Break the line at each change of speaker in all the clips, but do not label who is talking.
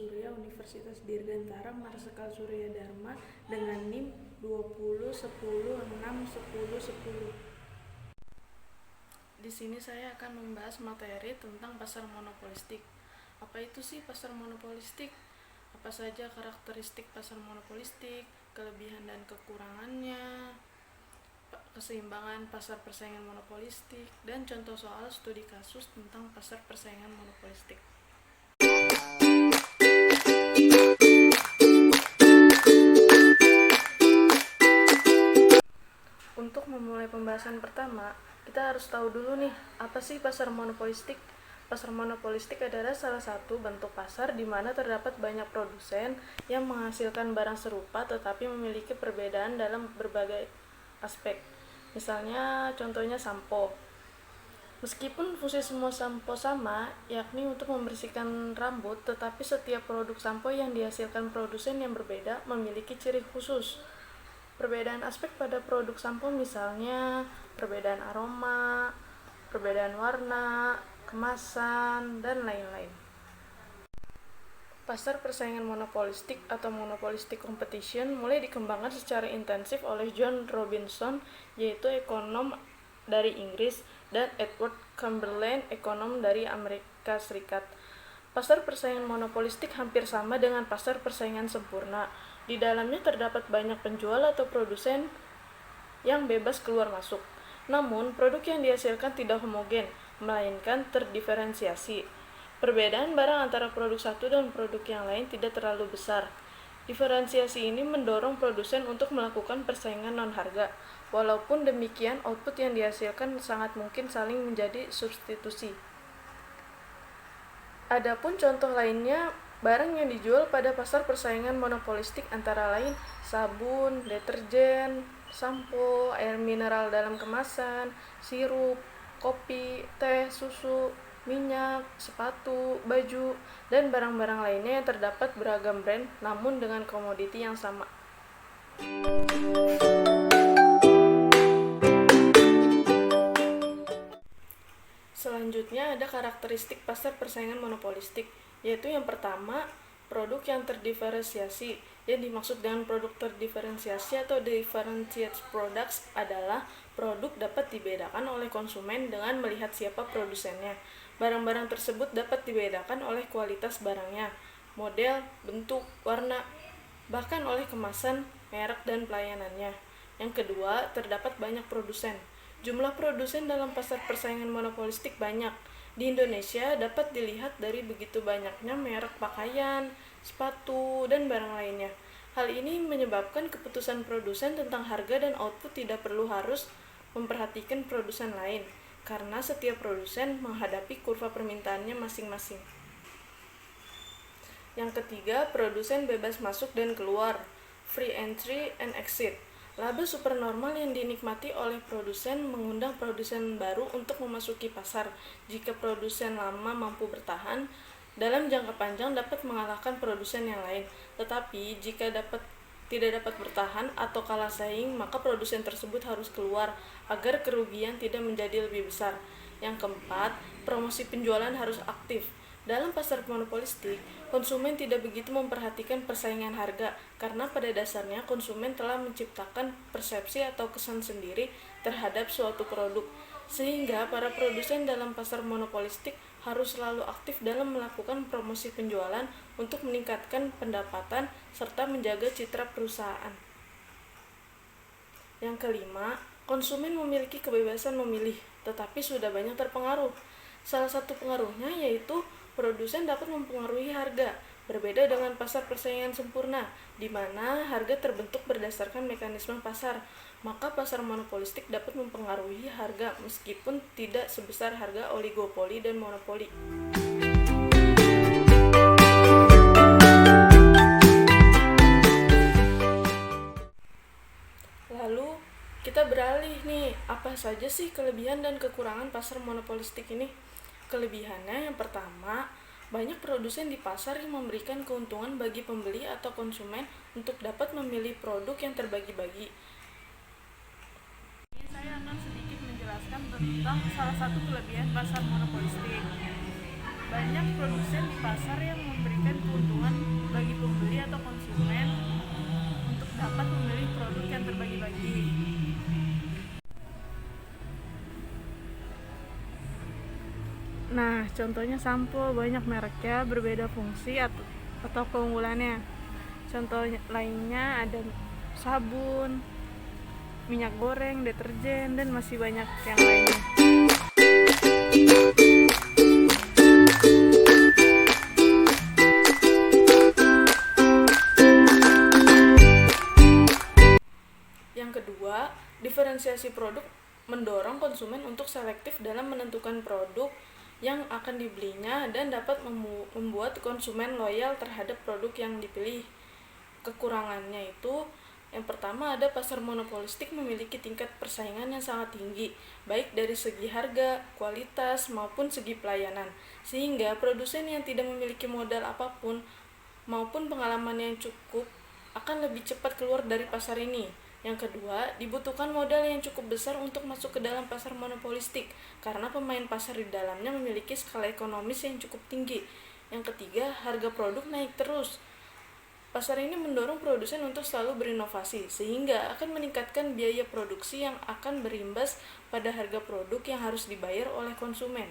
Surya Universitas Dirgantara Marsikal Surya Dharma dengan NIM 2010610110. Di sini saya akan membahas materi tentang pasar monopolistik. Apa itu sih pasar monopolistik? Apa saja karakteristik pasar monopolistik, kelebihan dan kekurangannya, keseimbangan pasar persaingan monopolistik, dan contoh soal studi kasus tentang pasar persaingan monopolistik. Untuk memulai pembahasan pertama, kita harus tahu dulu nih, apa sih pasar monopolistik? Pasar monopolistik adalah salah satu bentuk pasar di mana terdapat banyak produsen yang menghasilkan barang serupa tetapi memiliki perbedaan dalam berbagai aspek. Misalnya, contohnya sampo. Meskipun fungsi semua sampo sama, yakni untuk membersihkan rambut, tetapi setiap produk sampo yang dihasilkan produsen yang berbeda memiliki ciri khusus. Perbedaan aspek pada produk sampo misalnya perbedaan aroma, perbedaan warna, kemasan, dan lain-lain. Pasar persaingan monopolistik atau monopolistic competition mulai dikembangkan secara intensif oleh John Robinson, yaitu ekonom dari Inggris, dan Edward Chamberlain, ekonom dari Amerika Serikat. Pasar persaingan monopolistik hampir sama dengan pasar persaingan sempurna. Di dalamnya terdapat banyak penjual atau produsen yang bebas keluar masuk. Namun, produk yang dihasilkan tidak homogen, melainkan terdiferensiasi. Perbedaan barang antara produk satu dan produk yang lain tidak terlalu besar. Diferensiasi ini mendorong produsen untuk melakukan persaingan non-harga. Walaupun demikian, output yang dihasilkan sangat mungkin saling menjadi substitusi. Adapun contoh lainnya, barang yang dijual pada pasar persaingan monopolistik antara lain sabun, deterjen, sampo, air mineral dalam kemasan, sirup, kopi, teh, susu, minyak, sepatu, baju, dan barang-barang lainnya yang terdapat beragam brand namun dengan komoditi yang sama. Selanjutnya ada karakteristik pasar persaingan monopolistik, yaitu yang pertama, produk yang terdiferensiasi. Yang dimaksud dengan produk terdiferensiasi atau differentiated products adalah produk dapat dibedakan oleh konsumen dengan melihat siapa produsennya. Barang-barang tersebut dapat dibedakan oleh kualitas barangnya, model, bentuk, warna, bahkan oleh kemasan, merek, dan pelayanannya. Yang kedua, terdapat banyak produsen. Jumlah produsen dalam pasar persaingan monopolistik banyak. Di Indonesia dapat dilihat dari begitu banyaknya merek pakaian, sepatu, dan barang lainnya. Hal ini menyebabkan keputusan produsen tentang harga dan output tidak perlu harus memperhatikan produsen lain, karena setiap produsen menghadapi kurva permintaannya masing-masing. Yang ketiga, produsen bebas masuk dan keluar, free entry and exit. Laba supernormal yang dinikmati oleh produsen mengundang produsen baru untuk memasuki pasar. Jika produsen lama mampu bertahan, dalam jangka panjang dapat mengalahkan produsen yang lain. Tetapi jika tidak dapat bertahan atau kalah saing, maka produsen tersebut harus keluar agar kerugian tidak menjadi lebih besar. Yang keempat, promosi penjualan harus aktif. Dalam pasar monopolistik, konsumen tidak begitu memperhatikan persaingan harga karena pada dasarnya konsumen telah menciptakan persepsi atau kesan sendiri terhadap suatu produk. Sehingga para produsen dalam pasar monopolistik harus selalu aktif dalam melakukan promosi penjualan untuk meningkatkan pendapatan serta menjaga citra perusahaan. Yang kelima, konsumen memiliki kebebasan memilih, tetapi sudah banyak terpengaruh. Salah satu pengaruhnya yaitu produsen dapat mempengaruhi harga, berbeda dengan pasar persaingan sempurna, di mana harga terbentuk berdasarkan mekanisme pasar. Maka pasar monopolistik dapat mempengaruhi harga meskipun tidak sebesar harga oligopoli dan monopoli. Lalu, kita beralih nih, apa saja sih kelebihan dan kekurangan pasar monopolistik ini? Kelebihannya yang pertama, banyak produsen di pasar yang memberikan keuntungan bagi pembeli atau konsumen untuk dapat memilih produk yang terbagi-bagi. Saya akan sedikit menjelaskan tentang salah satu kelebihan pasar monopolistik. Banyak produsen di pasar yang memberikan keuntungan Contohnya sampo, banyak mereknya, berbeda fungsi atau keunggulannya. Contoh lainnya ada sabun, minyak goreng, deterjen, dan masih banyak yang lainnya. Yang kedua, diferensiasi produk mendorong konsumen untuk selektif dalam menentukan produk yang akan dibelinya dan dapat membuat konsumen loyal terhadap produk yang dipilih. Kekurangannya itu, yang pertama ada pasar monopolistik memiliki tingkat persaingan yang sangat tinggi, baik dari segi harga, kualitas, maupun segi pelayanan, sehingga produsen yang tidak memiliki modal apapun maupun pengalaman yang cukup akan lebih cepat keluar dari pasar ini. Yang kedua, dibutuhkan modal yang cukup besar untuk masuk ke dalam pasar monopolistik, karena pemain pasar di dalamnya memiliki skala ekonomis yang cukup tinggi. Yang ketiga, harga produk naik terus. Pasar ini mendorong produsen untuk selalu berinovasi, sehingga akan meningkatkan biaya produksi yang akan berimbas pada harga produk yang harus dibayar oleh konsumen.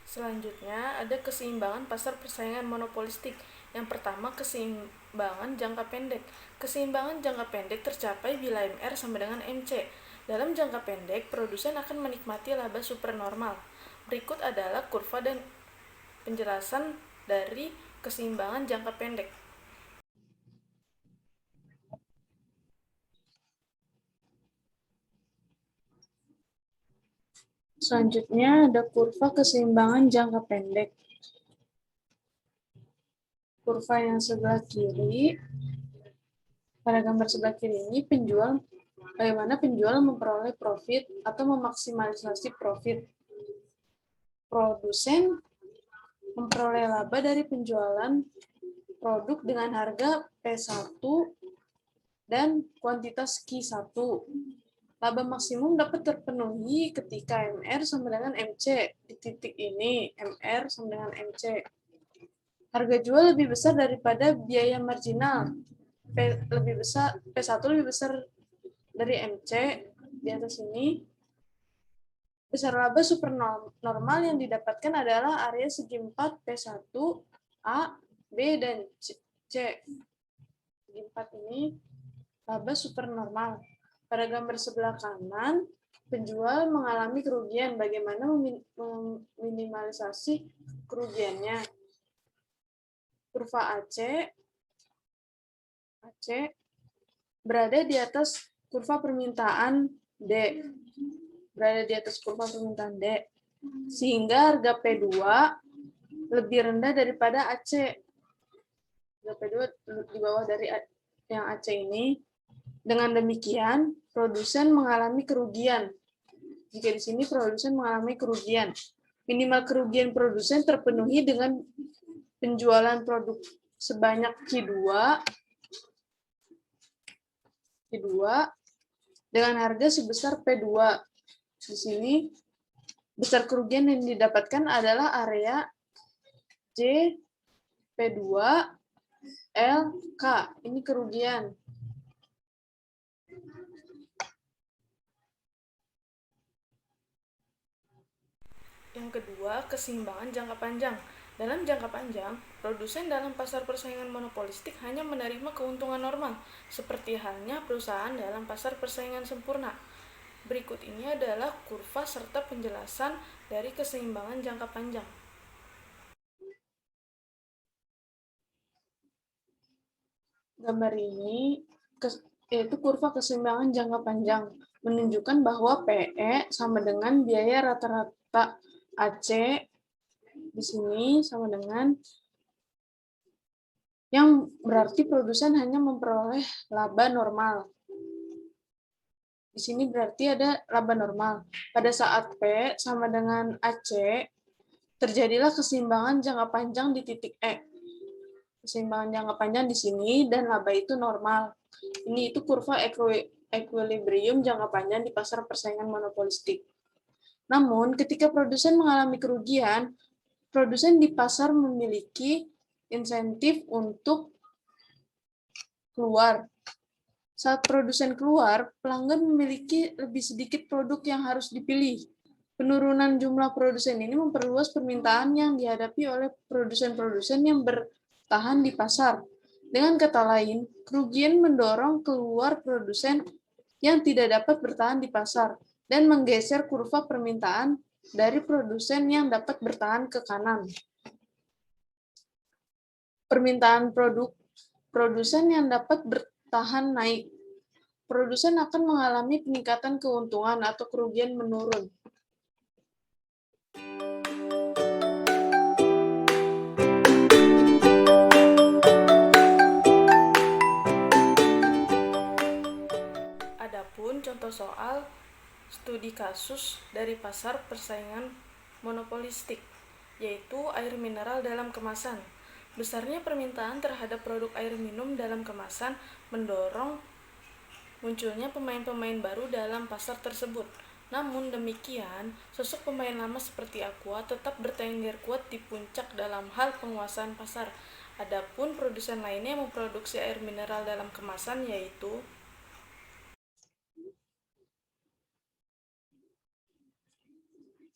Selanjutnya, ada keseimbangan pasar persaingan monopolistik. Yang pertama, keseimbangan jangka pendek. Keseimbangan jangka pendek tercapai bila MR sama dengan MC. Dalam jangka pendek, produsen akan menikmati laba supernormal. Berikut adalah kurva dan penjelasan dari keseimbangan jangka pendek. Selanjutnya ada kurva keseimbangan jangka pendek. Kurva yang sebelah kiri, pada gambar sebelah kiri ini bagaimana penjual memperoleh profit atau memaksimalisasi profit. Produsen memperoleh laba dari penjualan produk dengan harga P1 dan kuantitas Q1. Laba maksimum dapat terpenuhi ketika MR sama dengan MC. Di titik ini, MR sama dengan MC. Harga jual lebih besar daripada biaya marginal. P1 lebih besar dari MC di atas ini. Besar laba supernormal yang didapatkan adalah area segi 4 P1, A, B, dan C. Segi 4 ini laba supernormal. Pada gambar sebelah kanan, penjual mengalami kerugian. Bagaimana meminimalisasi kerugiannya? Kurva AC berada di atas kurva permintaan D. Sehingga harga P2 lebih rendah daripada AC. Harga P2 di bawah dari yang AC ini. Dengan demikian, produsen mengalami kerugian. Jika di sini produsen mengalami kerugian, minimal kerugian produsen terpenuhi dengan penjualan produk sebanyak Q2 dengan harga sebesar P2. Di sini, besar kerugian yang didapatkan adalah area J P2 L K. Ini kerugian. Yang kedua, keseimbangan jangka panjang. Dalam jangka panjang, produsen dalam pasar persaingan monopolistik hanya menerima keuntungan normal, seperti halnya perusahaan dalam pasar persaingan sempurna. Berikut ini adalah kurva serta penjelasan dari keseimbangan jangka panjang. Gambar ini yaitu kurva keseimbangan jangka panjang, menunjukkan bahwa PE sama dengan biaya rata-rata AC di sini sama dengan, yang berarti produsen hanya memperoleh laba normal. Di sini berarti ada laba normal. Pada saat P sama dengan AC, terjadilah keseimbangan jangka panjang di titik E. Keseimbangan jangka panjang di sini dan laba itu normal. Ini itu kurva equilibrium jangka panjang di pasar persaingan monopolistik. Namun, ketika produsen mengalami kerugian, produsen di pasar memiliki insentif untuk keluar.
Saat produsen keluar, pelanggan memiliki lebih sedikit produk yang harus dipilih. Penurunan jumlah produsen ini memperluas permintaan yang dihadapi oleh produsen-produsen yang bertahan di pasar. Dengan kata lain, kerugian mendorong keluar produsen yang tidak dapat bertahan di pasar dan menggeser kurva permintaan dari produsen yang dapat bertahan ke kanan. Permintaan produsen yang dapat bertahan naik. Produsen akan mengalami peningkatan keuntungan atau kerugian menurun.
Adapun contoh soal studi kasus dari pasar persaingan monopolistik, yaitu air mineral dalam kemasan. Besarnya permintaan terhadap produk air minum dalam kemasan mendorong munculnya pemain-pemain baru dalam pasar tersebut. Namun demikian, sosok pemain lama seperti Aqua tetap bertengger kuat di puncak dalam hal penguasaan pasar. Adapun produsen lainnya yang memproduksi air mineral dalam kemasan yaitu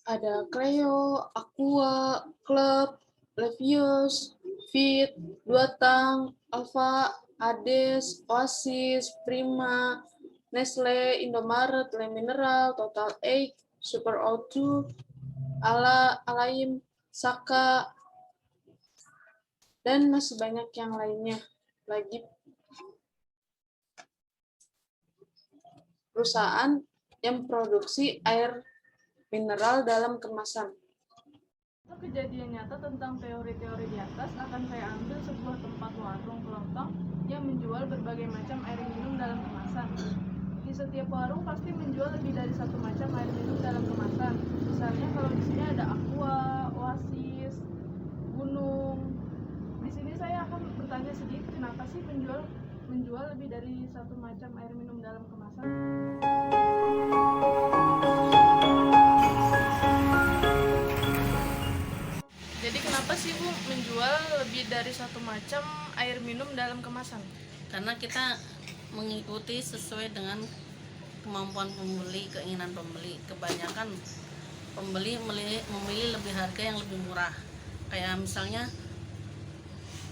Ada Cleo, Aqua, Club, Levius, Fit, Duatang, Alfa, Ades, Oasis, Prima, Nestle, Indomaret, Le Mineral, Total 8, Super O2, Alaim, Saka, dan masih banyak yang lainnya lagi perusahaan yang produksi air mineral dalam kemasan.
Untuk kejadian nyata tentang teori-teori di atas akan saya ambil sebuah tempat warung kelontong yang menjual berbagai macam air minum dalam kemasan. Di setiap warung pasti menjual lebih dari satu macam air minum dalam kemasan. Misalnya kalau di sini ada Aqua, Oasis, Gunung. Di sini saya akan bertanya sedikit, kenapa sih menjual lebih dari satu macam air minum dalam kemasan? Jadi kenapa sih Bu menjual lebih dari satu macam air minum dalam kemasan?
Karena kita mengikuti sesuai dengan kemampuan pembeli, keinginan pembeli. Kebanyakan pembeli memilih lebih harga yang lebih murah. Kayak misalnya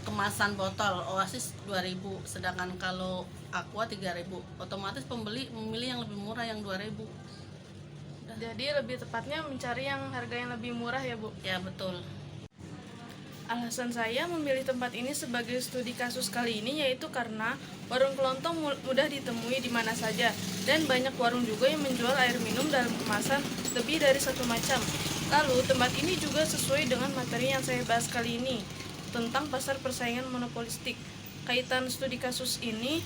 kemasan botol Oasis 2.000, sedangkan kalau Aqua 3.000. Otomatis pembeli memilih yang lebih murah yang 2.000.
Jadi lebih tepatnya mencari yang harga yang lebih murah ya Bu?
Ya betul.
Alasan saya memilih tempat ini sebagai studi kasus kali ini yaitu karena warung kelontong mudah ditemui di mana saja dan banyak warung juga yang menjual air minum dalam kemasan lebih dari satu macam. Lalu tempat ini juga sesuai dengan materi yang saya bahas kali ini tentang pasar persaingan monopolistik. Kaitan studi kasus ini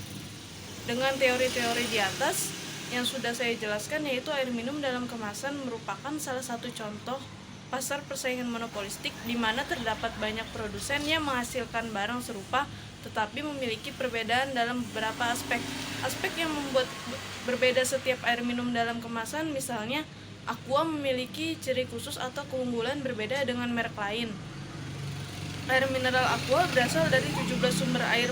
dengan teori-teori di atas yang sudah saya jelaskan, yaitu air minum dalam kemasan merupakan salah satu contoh pasar persaingan monopolistik di mana terdapat banyak produsen yang menghasilkan barang serupa tetapi memiliki perbedaan dalam beberapa aspek. Aspek yang membuat berbeda setiap air minum dalam kemasan, misalnya Aqua memiliki ciri khusus atau keunggulan berbeda dengan merek lain. Air mineral Aqua berasal dari 17 sumber air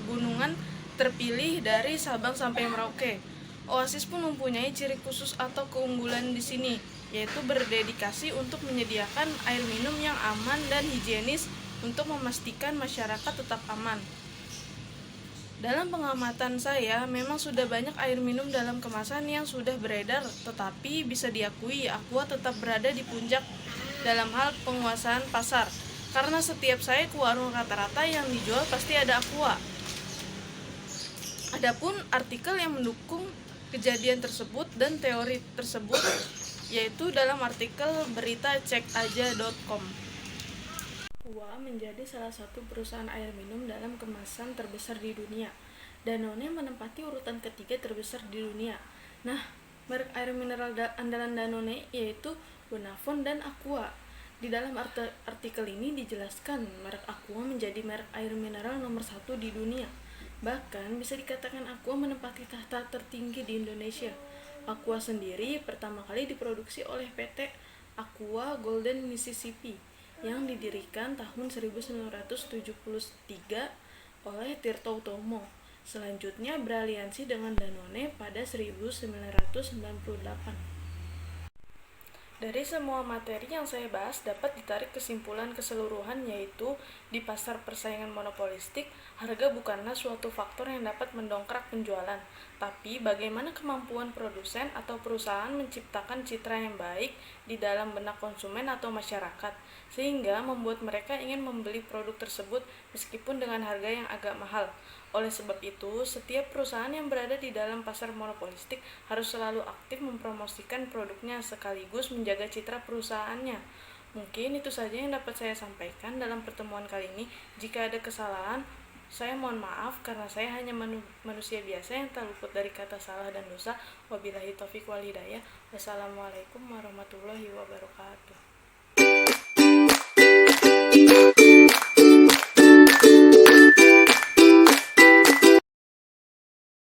gunungan terpilih dari Sabang sampai Merauke. Oasis pun mempunyai ciri khusus atau keunggulan di sini, yaitu berdedikasi untuk menyediakan air minum yang aman dan higienis untuk memastikan masyarakat tetap aman. Dalam pengamatan saya, memang sudah banyak air minum dalam kemasan yang sudah beredar, tetapi bisa diakui Aqua tetap berada di puncak dalam hal penguasaan pasar. Karena setiap saya ke warung rata-rata yang dijual pasti ada Aqua. Adapun artikel yang mendukung kejadian tersebut dan teori tersebut yaitu dalam artikel berita cekaja.com. Aqua menjadi salah satu perusahaan air minum dalam kemasan terbesar di dunia. Danone menempati urutan ketiga terbesar di dunia. Nah, merek air mineral andalan Danone yaitu Bonafont dan Aqua. Di dalam artikel ini dijelaskan merek Aqua menjadi merek air mineral nomor 1 di dunia. Bahkan bisa dikatakan Aqua menempati tahta tertinggi di Indonesia. Aqua sendiri pertama kali diproduksi oleh PT Aqua Golden Mississippi yang didirikan tahun 1973 oleh Tirto Utomo. Selanjutnya beraliansi dengan Danone pada 1998. Dari semua materi yang saya bahas dapat ditarik kesimpulan keseluruhan, yaitu di pasar persaingan monopolistik, harga bukanlah suatu faktor yang dapat mendongkrak penjualan, tapi bagaimana kemampuan produsen atau perusahaan menciptakan citra yang baik di dalam benak konsumen atau masyarakat, sehingga membuat mereka ingin membeli produk tersebut meskipun dengan harga yang agak mahal. Oleh sebab itu, setiap perusahaan yang berada di dalam pasar monopolistik harus selalu aktif mempromosikan produknya sekaligus menjaga citra perusahaannya. Mungkin itu saja yang dapat saya sampaikan dalam pertemuan kali ini. Jika ada kesalahan, saya mohon maaf karena saya hanya manusia biasa yang tak luput dari kata salah dan dosa. Wabillahi taufiq wal hidayah. Wassalamualaikum warahmatullahi wabarakatuh.